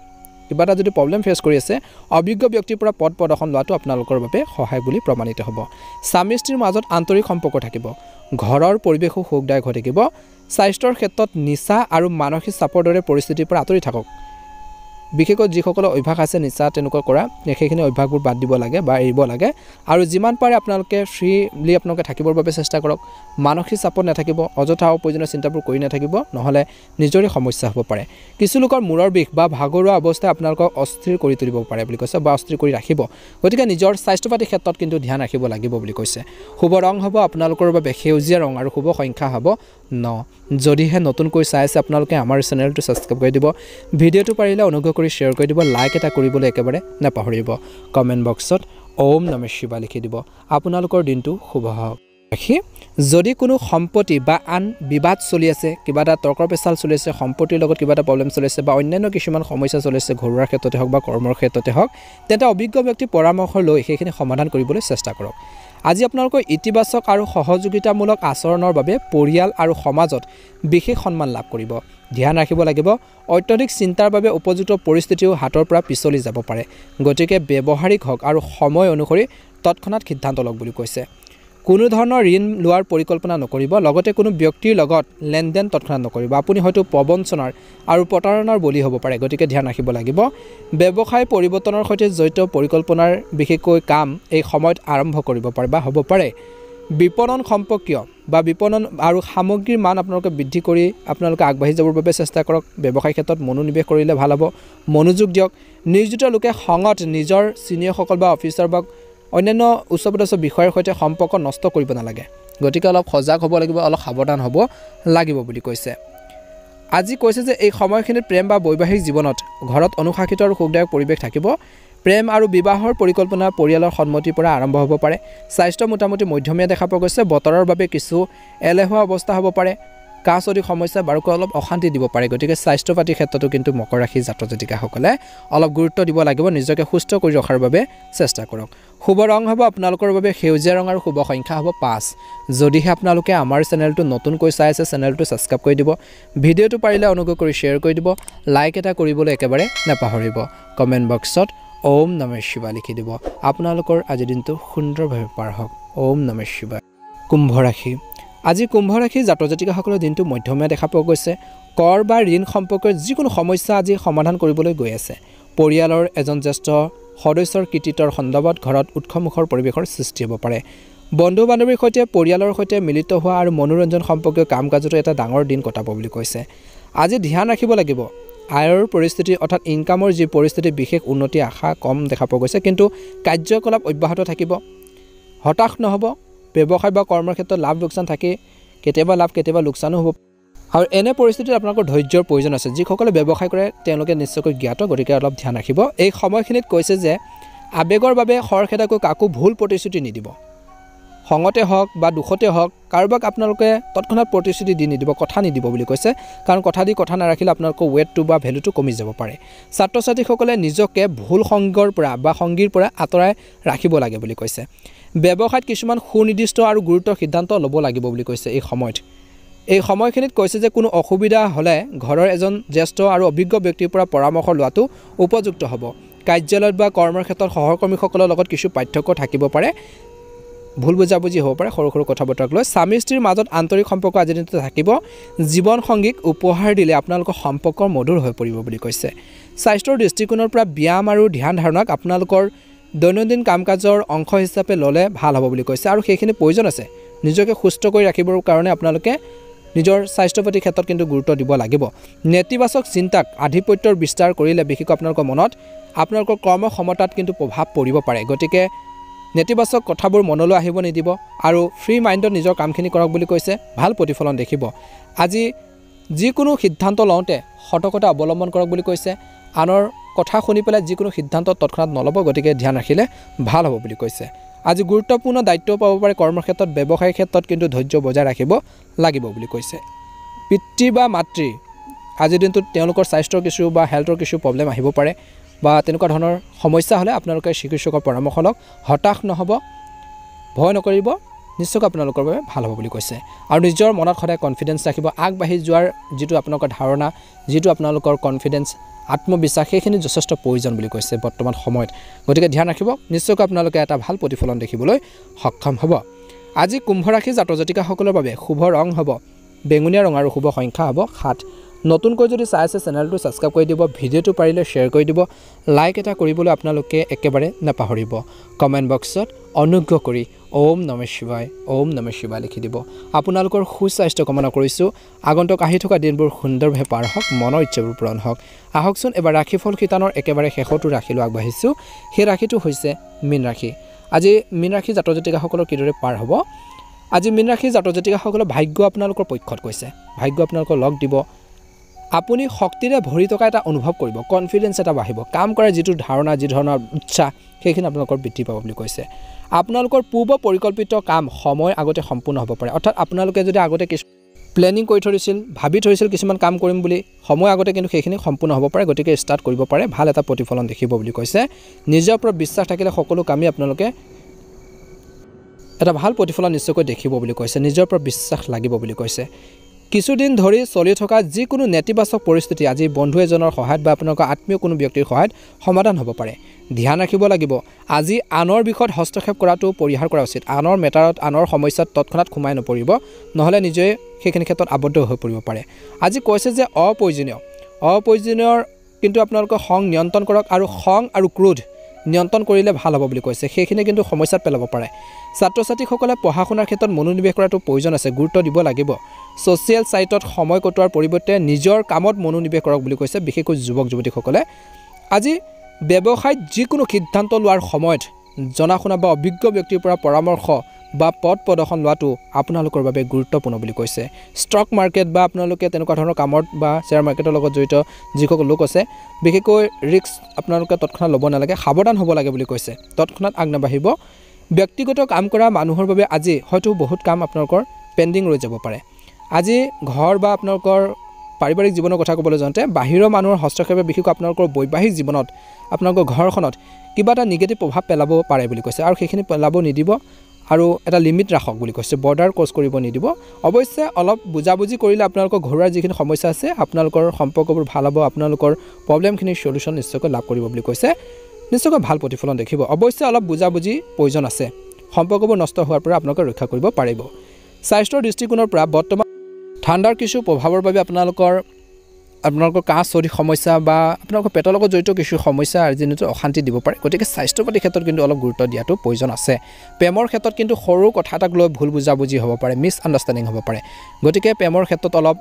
কিবা এটা যদি প্ৰবলেম ফেচ কৰি আছে অভিজ্ঞ ব্যক্তিৰ পৰা পদ প্ৰদৰ্শন লোৱাটো আপোনালোকৰ বাবে সহায় বুলি প্ৰমাণিত হ'ব স্বামী স্ত্ৰীৰ মাজত আন্তৰিক সম্পৰ্ক থাকিব ঘৰৰ পৰিৱেশো সুখদায়ক হৈ থাকিব স্বাস্থ্যৰ ক্ষেত্ৰত নিচা আৰু মানসিক চাপৰ দৰে পৰিস্থিতিৰ পৰা আঁতৰি থাকক বিশেষকৈ যিসকলৰ অভ্যাস আছে নিচা তেনেকুৱা কৰা সেইখিনি অভ্যাসবোৰ বাদ দিব লাগে বা এৰিব লাগে আৰু যিমান পাৰে আপোনালোকে ফ্ৰীলি আপোনালোকে থাকিবৰ বাবে চেষ্টা কৰক মানসিক চাপত নাথাকিব অযথা অপ্ৰয়োজনীয় চিন্তাবোৰ কৰি নাথাকিব নহ'লে নিজৰে সমস্যা হ'ব পাৰে কিছু লোকৰ মূৰৰ বিষ বা ভাগৰুৱা অৱস্থাই আপোনালোকক অস্থিৰ কৰি তুলিব পাৰে বুলি কৈছে বা অস্থিৰ কৰি ৰাখিব গতিকে নিজৰ স্বাস্থ্য পাতি ক্ষেত্ৰত কিন্তু ধ্যান ৰাখিব লাগিব বুলি কৈছে শুভ ৰং হ'ব আপোনালোকৰ বাবে সেউজীয়া ৰং আৰু শুভ সংখ্যা হ'ব 9 যদিহে নতুনকৈ চাই আছে আপোনালোকে আমাৰ চেনেলটো ছাবস্ক্ৰাইব কৰি দিব ভিডিঅ'টো পাৰিলে অনুগ্ৰহ কৰি শ্বেয়াৰ কৰি দিব লাইক এটা কৰিবলৈ একেবাৰে নাপাহৰিব কমেণ্ট বক্সত ওম নমঃ শিৱায় লিখি দিব আপোনালোকৰ দিনটো শুভ হওক যদি কোনো সম্পত্তি বা আন বিবাদ চলি আছে কিবা এটা তৰ্কৰ পেচাল চলি আছে সম্পত্তিৰ লগত কিবা এটা প্ৰবলেম চলি আছে বা অন্যান্য কিছুমান সমস্যা চলি আছে ঘৰুৱা ক্ষেত্ৰতে হওক বা কৰ্মৰ ক্ষেত্ৰতে হওক তেন্তে অভিজ্ঞ ব্যক্তিৰ পৰামৰ্শ লৈ সেইখিনি সমাধান কৰিবলৈ চেষ্টা কৰক আজি আপোনালোকৰ ইতিবাচক আৰু সহযোগিতামূলক আচৰণৰ বাবে পৰিয়াল আৰু সমাজত বিশেষ সন্মান লাভ কৰিব ধ্যান ৰাখিব লাগিব অত্যধিক চিন্তাৰ বাবে উপযুক্ত পৰিস্থিতিও হাতৰ পৰা পিছলি যাব পাৰে গতিকে ব্যৱহাৰিক হওক আৰু সময় অনুসৰি তৎক্ষণাত সিদ্ধান্ত লওক বুলি কৈছে কোনো ধৰণৰ ঋণ লোৱাৰ পৰিকল্পনা নকৰিব লগতে কোনো ব্যক্তিৰ লগত লেনদেন তৎক্ষণাত নকৰিব আপুনি হয়তো প্ৰবঞ্চনাৰ আৰু প্ৰতাৰণাৰ বলি হ'ব পাৰে গতিকে ধ্যান ৰাখিব লাগিব ব্যৱসায় পৰিৱৰ্তনৰ সৈতে জড়িত পৰিকল্পনাৰ বিশেষকৈ কাম এই সময়ত আৰম্ভ কৰিব পাৰে বা হ'ব পাৰে বিপণন সম্পৰ্কীয় বা বিপণন আৰু সামগ্ৰীৰ মান আপোনালোকে বৃদ্ধি কৰি আপোনালোকে আগবাঢ়ি যাবৰ বাবে চেষ্টা কৰক ব্যৱসায় ক্ষেত্ৰত মনোনিৱেশ কৰিলে ভাল হ'ব মনোযোগ দিয়ক নিয়োজিত লোকে খঙত নিজৰ ছিনিয়ৰসকল বা অফিচাৰ বা অন্যান্য উচ্চপদস্থ বিষয়ৰ সৈতে সম্পৰ্ক নষ্ট কৰিব নালাগে গতিকে অলপ সজাগ হ'ব লাগিব অলপ সাৱধান হ'ব লাগিব বুলি কৈছে আজি কৈছে যে এই সময়খিনিত প্ৰেম বা বৈবাহিক জীৱনত ঘৰত অনুশাসিত আৰু সুখদায়ক পৰিৱেশ থাকিব প্ৰেম আৰু বিবাহৰ পৰিকল্পনা পৰিয়ালৰ সন্মতিৰ পৰা আৰম্ভ হ'ব পাৰে স্বাস্থ্য মোটামুটি মধ্যমীয়া দেখা পোৱা গৈছে বতৰৰ বাবে কিছু এলেহুৱা অৱস্থা হ'ব পাৰে কাছ অধিক সমস্যা বাৰুকৈ অলপ অশান্তি দিব পাৰে গতিকে স্বাস্থ্য পাতিৰ ক্ষেত্ৰতো কিন্তু মকৰ ৰাশি জাতক জাতিকাসকলে অলপ গুৰুত্ব দিব লাগিব নিজকে সুস্থ কৰি ৰখাৰ বাবে চেষ্টা কৰক শুভ ৰং হ'ব আপোনালোকৰ বাবে সেউজীয়া ৰং আৰু শুভ সংখ্যা হ'ব 5 যদিহে আপোনালোকে আমাৰ চেনেলটো নতুনকৈ চাই আছে চেনেলটো ছাবস্ক্ৰাইব কৰি দিব ভিডিঅ'টো পাৰিলে অনুগ্ৰহ কৰি শ্বেয়াৰ কৰি দিব লাইক এটা কৰিবলৈ একেবাৰে নাপাহৰিব কমেণ্ট বক্সত ওম নমঃ শিৱায় লিখি দিব আপোনালোকৰ আজিৰ দিনটো সুন্দৰভাৱে পাৰ হওক ওম নমঃ শিৱায় কুম্ভ ৰাশি আজি কুম্ভ ৰাশি জাতক জাতিকাসকলৰ দিনটো মধ্যমীয়া দেখা পোৱা গৈছে কৰ বা ঋণ সম্পৰ্কীয় যিকোনো সমস্যা আজি সমাধান কৰিবলৈ গৈ আছে পৰিয়ালৰ এজন জ্যেষ্ঠ সদস্যৰ কৃতিত্বৰ সন্দৰ্ভত ঘৰত উৎসৱমুখৰ পৰিৱেশৰ সৃষ্টি হ'ব পাৰে। বন্ধু বান্ধৱীৰ সৈতে পৰিয়ালৰ সৈতে মিলিত হোৱা আৰু মনোৰঞ্জন সম্পৰ্কীয় কাম কাজতো এটা ডাঙৰ দিন কটাব বুলি কৈছে। আজি ধ্যান ৰাখিব লাগিব আয়ৰ পৰিস্থিতি অৰ্থাৎ ইনকামৰ যি পৰিস্থিতি বিশেষ উন্নতি আশা কম দেখা পোৱা গৈছে, কিন্তু কাৰ্যকলাপ অব্যাহত থাকিব। হতাশ নহ'ব। ব্যৱসায় বা কৰ্মৰ ক্ষেত্ৰত লাভ লোকচান থাকে, কেতিয়াবা লাভ কেতিয়াবা লোকচানো হ'ব। আৰু এনে পৰিস্থিতিত আপোনালোকৰ ধৈৰ্যৰ প্ৰয়োজন আছে। যিসকলে ব্যৱসায় কৰে তেওঁলোকে নিশ্চয়কৈ জ্ঞাত, গতিকে অলপ ধ্যান ৰাখিব। এই সময়খিনিত কৈছে যে আৱেগৰ বাবে খৰখেদাকৈ কাকো ভুল প্ৰতিশ্ৰুতি নিদিব। খঙতে হওক বা দুখতে হওক কাৰোবাক আপোনালোকে তৎক্ষণাত প্ৰতিশ্ৰুতি দি নিদিব, কথা নিদিব বুলি কৈছে। কাৰণ কথা দি কথা নাৰাখিলে আপোনালোকৰ ৱেটটো বা ভেলুটো কমি যাব পাৰে। ছাত্ৰ ছাত্ৰীসকলে নিজকে ভুল সংগৰ পৰা বা সংগীৰ পৰা আঁতৰাই ৰাখিব লাগে বুলি কৈছে। ব্যৱসায়ত কিছুমান সুনিৰ্দিষ্ট আৰু গুৰুত্বৰ সিদ্ধান্ত ল'ব লাগিব বুলি কৈছে এই সময়ত। এই সময়খিনিত কৈছে যে কোনো অসুবিধা হ'লে ঘৰৰ এজন জ্যেষ্ঠ আৰু অভিজ্ঞ ব্যক্তিৰ পৰা পৰামৰ্শ লোৱাটো উপযুক্ত হ'ব। কাৰ্যালয়ত বা কৰ্মৰ ক্ষেত্ৰত সহকৰ্মীসকলৰ লগত কিছু পাৰ্থক্য থাকিব পাৰে, ভুল বুজাবুজি হ'ব পাৰে সৰু সৰু কথা বতৰাক লৈ। স্বামী স্ত্ৰীৰ মাজত আন্তৰিক সম্পৰ্ক আজিৰ দিনটো থাকিব। জীৱন সংগীক উপহাৰ দিলে আপোনালোকৰ সম্পৰ্ক মধুৰ হৈ পৰিব বুলি কৈছে। স্বাস্থ্যৰ দৃষ্টিকোণৰ পৰা ব্যায়াম আৰু ধ্যান ধাৰণাক আপোনালোকৰ দৈনন্দিন কাম কাজৰ অংশ হিচাপে ল'লে ভাল হ'ব বুলি কৈছে। আৰু সেইখিনি প্ৰয়োজন আছে। নিজকে সুস্থ কৰি ৰাখিবৰ কাৰণে আপোনালোকে নিজৰ স্বাস্থ্য প্ৰতি ক্ষেত্ৰত কিন্তু গুৰুত্ব দিব লাগিব। নেতিবাচক চিন্তাক আধিপত্যৰ বিস্তাৰ কৰিলে বিশেষকৈ আপোনালোকৰ মনত আপোনালোকৰ কৰ্মক্ষমতাত কিন্তু প্ৰভাৱ পৰিব পাৰে। গতিকে নেতিবাচক কথাবোৰ মনলৈ আহিব নিদিব আৰু ফ্ৰী মাইণ্ডত নিজৰ কামখিনি কৰক বুলি কৈছে। ভাল প্ৰতিফলন দেখিব। আজি যিকোনো সিদ্ধান্ত লওঁতে সতৰ্কতা অৱলম্বন কৰক বুলি কৈছে। আনৰ কথা শুনি পেলাই যিকোনো সিদ্ধান্ত তৎক্ষণাত নল'ব, গতিকে ধ্যান ৰাখিলে ভাল হ'ব বুলি কৈছে। আজি গুৰুত্বপূৰ্ণ দায়িত্বও পাব পাৰে কৰ্মক্ষেত্ৰত, ব্যৱসায়িক ক্ষেত্ৰত কিন্তু ধৈৰ্য বজাই ৰাখিব লাগিব বুলি কৈছে। পিতৃ বা মাতৃ আজিৰ দিনটোত তেওঁলোকৰ স্বাস্থ্যৰ কিছু বা হেল্থৰ কিছু প্ৰব্লেম আহিব পাৰে বা তেনেকুৱা ধৰণৰ সমস্যা হ'লে আপোনালোকে চিকিৎসকৰ পৰামৰ্শ লওক। হতাশ নহ'ব, ভয় নকৰিব, নিশ্চয়কৈ আপোনালোকৰ বাবে ভাল হ'ব বুলি কৈছে। আৰু নিজৰ মনত সদায় কনফিডেঞ্চ ৰাখিব। আগবাঢ়ি যোৱাৰ যিটো আপোনালোকৰ ধাৰণা, যিটো আপোনালোকৰ কনফিডেঞ্চ, আত্মবিশ্বাস, সেইখিনি যথেষ্ট প্ৰয়োজন বুলি কৈছে বৰ্তমান সময়ত। গতিকে ধ্যান ৰাখিব, নিশ্চয়কৈ আপোনালোকে এটা ভাল প্ৰতিফলন দেখিবলৈ সক্ষম হ'ব। আজি কুম্ভ ৰাশি জাতক জাতিকাসকলৰ বাবে শুভ ৰং হ'ব বেঙুনীয়া ৰং আৰু শুভ সংখ্যা হ'ব 7। নতুনকৈ যদি চাই আছে চেনেলটো ছাবস্ক্ৰাইব কৰি দিব, ভিডিঅ'টো পাৰিলে শ্বেয়াৰ কৰি দিব, লাইক এটা কৰিবলৈ আপোনালোকে একেবাৰে নাপাহৰিব। কমেণ্ট বক্সত অনুগ্ৰহ কৰি ওম নমঃ শিৱায়, ওম নমঃ শিৱায় লিখি দিব। আপোনালোকৰ সুস্বাস্থ্য কামনা কৰিছোঁ। আগন্তুক আহি থকা দিনবোৰ সুন্দৰভাৱে পাৰ হওক, মনৰ ইচ্ছাবোৰ পূৰণ হওক। আহকচোন এবাৰ ৰাশিফল শিতানৰ একেবাৰে শেষতো ৰাশিলৈ আগবাঢ়িছোঁ। সেই ৰাশিটো হৈছে মীন ৰাশি। আজি মীন ৰাশি জাতক জাতিকাসকলৰ কিদৰে পাৰ হ'ব? আজি মীন ৰাশি জাতক জাতিকাসকলৰ ভাগ্য আপোনালোকৰ পক্ষত কৈছে। ভাগ্য আপোনালোকৰ লগ দিব। আপুনি শক্তিৰে ভৰি থকা এটা অনুভৱ কৰিব, কনফিডেঞ্চ এটা বাঢ়িব। কাম কৰাৰ যিটো ধাৰণা, যি ধৰণৰ উৎসাহ, সেইখিনি আপোনালোকৰ বৃদ্ধি পাব বুলি কৈছে। আপোনালোকৰ পূৰ্ব পৰিকল্পিত কাম সময় আগতে সম্পূৰ্ণ হ'ব পাৰে। অৰ্থাৎ আপোনালোকে যদি আগতে কিছু প্লেনিং কৰি থৈছিল, ভাবি থৈছিল কিছুমান কাম কৰিম বুলি, সময় আগতে কিন্তু সেইখিনি সম্পূৰ্ণ হ'ব পাৰে। গতিকে ষ্টাৰ্ট কৰিব পাৰে, ভাল এটা প্ৰতিফলন দেখিব বুলি কৈছে। নিজৰ ওপৰত বিশ্বাস থাকিলে সকলো কামেই আপোনালোকে এটা ভাল প্ৰতিফলন নিশ্চয়কৈ দেখিব বুলি কৈছে। নিজৰ ওপৰত বিশ্বাস লাগিব বুলি কৈছে। কিছুদিন ধৰি চলি থকা যিকোনো নেতিবাচক পৰিস্থিতি আজি বন্ধু এজনৰ সহায়ত বা আপোনালোকৰ আত্মীয় কোনো ব্যক্তিৰ সহায়ত সমাধান হ'ব পাৰে। ধ্যান ৰাখিব লাগিব। আজি আনৰ বিষয়ত হস্তক্ষেপ কৰাটো পৰিহাৰ কৰা উচিত। আনৰ মেটাৰত, আনৰ সমস্যাত তৎক্ষণাত সোমাই নপৰিব, নহ'লে নিজে সেইখিনি ক্ষেত্ৰত আবদ্ধ হৈ পৰিব পাৰে। আজি কৈছে যে অপ্ৰয়োজনীয় কিন্তু আপোনালোকে খং নিয়ন্ত্ৰণ কৰক আৰু খং আৰু ক্ৰোধ নিয়ন্ত্ৰণ কৰিলে ভাল হ'ব বুলি কৈছে। সেইখিনি কিন্তু সমস্যাত পেলাব পাৰে। ছাত্ৰ ছাত্ৰীসকলে পঢ়া শুনাৰ ক্ষেত্ৰত মনোনিৱেশ কৰাটো প্ৰয়োজন আছে, গুৰুত্ব দিব লাগিব। ছ'চিয়েল ছাইটত সময় কটোৱাৰ পৰিৱৰ্তে নিজৰ কামত মনোনিৱেশ কৰক বুলি কৈছে, বিশেষকৈ যুৱক যুৱতীসকলে। আজি ব্যৱসায়ত যিকোনো সিদ্ধান্ত লোৱাৰ সময়ত জনা শুনা বা অভিজ্ঞ ব্যক্তিৰ পৰা পৰামৰ্শ বা পথ প্ৰদৰ্শন লোৱাটো আপোনালোকৰ বাবে গুৰুত্বপূৰ্ণ বুলি কৈছে। ষ্টক মাৰ্কেট বা আপোনালোকে তেনেকুৱা ধৰণৰ কামত বা শ্বেয়াৰ মাৰ্কেটৰ লগত জড়িত যিসকল লোক আছে, বিশেষকৈ ৰিস্ক আপোনালোকে তৎক্ষণাত ল'ব নালাগে, সাৱধান হ'ব লাগে বুলি কৈছে। তৎক্ষণাত আগ নাবাঢ়িব। ব্যক্তিগত কাম কৰা মানুহৰ বাবে আজি হয়তো বহুত কাম আপোনালোকৰ পেণ্ডিং ৰৈ যাব পাৰে। আজি ঘৰ বা আপোনালোকৰ পাৰিবাৰিক জীৱনৰ কথা ক'বলৈ যাওঁতে বাহিৰৰ মানুহৰ হস্তক্ষেপে বিশেষকৈ আপোনালোকৰ বৈবাহিক জীৱনত, আপোনালোকৰ ঘৰখনত কিবা এটা নিগেটিভ প্ৰভাৱ পেলাব পাৰে বুলি কৈছে। আৰু সেইখিনি পেলাব নিদিব আৰু এটা লিমিট ৰাখক বুলি কৈছে। বৰ্ডাৰ ক্ৰছ কৰিব নিদিব। অৱশ্যে অলপ বুজাবুজি কৰিলে আপোনালোকৰ ঘৰুৱা যিখিনি সমস্যা আছে আপোনালোকৰ সম্পৰ্কবোৰ ভাল হ'ব। আপোনালোকৰ প্ৰব্লেমখিনিৰ সলিউশ্যন নিশ্চয়কৈ লাভ কৰিব বুলি কৈছে। নিশ্চয়কৈ ভাল প্ৰতিফলন দেখিব। অৱশ্যে অলপ বুজাবুজি প্ৰয়োজন আছে। সম্পৰ্কবোৰ নষ্ট হোৱাৰ পৰা আপোনালোকে ৰক্ষা কৰিব পাৰিব। স্বাস্থ্যৰ দৃষ্টিকোণৰ পৰা বৰ্তমান ঠাণ্ডাৰ কিছু প্ৰভাৱৰ বাবে আপোনালোকৰ আপোনালোকৰ কাহ চৰ্দি সমস্যা বা আপোনালোকৰ পেটৰ লগত জড়িত কিছু সমস্যা আজিৰ দিনটোত অশান্তি দিব পাৰে গতিকে স্বাস্থ্যৰ প্ৰতি ক্ষেত্ৰত কিন্তু অলপ গুৰুত্ব দিয়াটো প্ৰয়োজন আছে প্ৰেমৰ ক্ষেত্ৰত কিন্তু সৰু কথা এটাক লৈ ভুল বুজাবুজি হ'ব পাৰে মিছ আণ্ডাৰষ্টেণ্ডিং হ'ব পাৰে গতিকে প্ৰেমৰ ক্ষেত্ৰত অলপ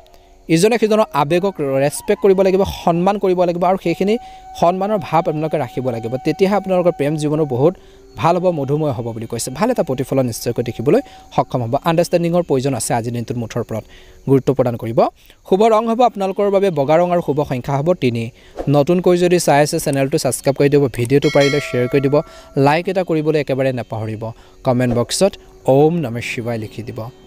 ইজনে সিজনৰ আবেগক ৰেছপেক্ট কৰিব লাগিব সন্মান কৰিব লাগিব আৰু সেইখিনি সন্মানৰ ভাৱ আপোনালোকে ৰাখিব লাগিব তেতিয়াহে আপোনালোকৰ প্ৰেম জীৱনো বহুত ভাল হ'ব মধুময় হ'ব বুলি কৈছে ভাল এটা প্ৰতিফলন নিশ্চয়কৈ দেখিবলৈ সক্ষম হ'ব আণ্ডাৰষ্টেণ্ডিঙৰ প্ৰয়োজন আছে আজিৰ দিনটোত মুঠৰ ওপৰত গুৰুত্ব প্ৰদান কৰিব শুভ ৰং হ'ব আপোনালোকৰ বাবে বগা ৰং আৰু শুভ সংখ্যা হ'ব 3 নতুনকৈ যদি চাই আছে চেনেলটো ছাবস্ক্ৰাইব কৰি দিব ভিডিঅ'টো পাৰিলে শ্বেয়াৰ কৰি দিব লাইক এটা কৰিবলৈ একেবাৰে নাপাহৰিব কমেণ্ট বক্সত ওম নমঃ শিৱায় লিখি দিব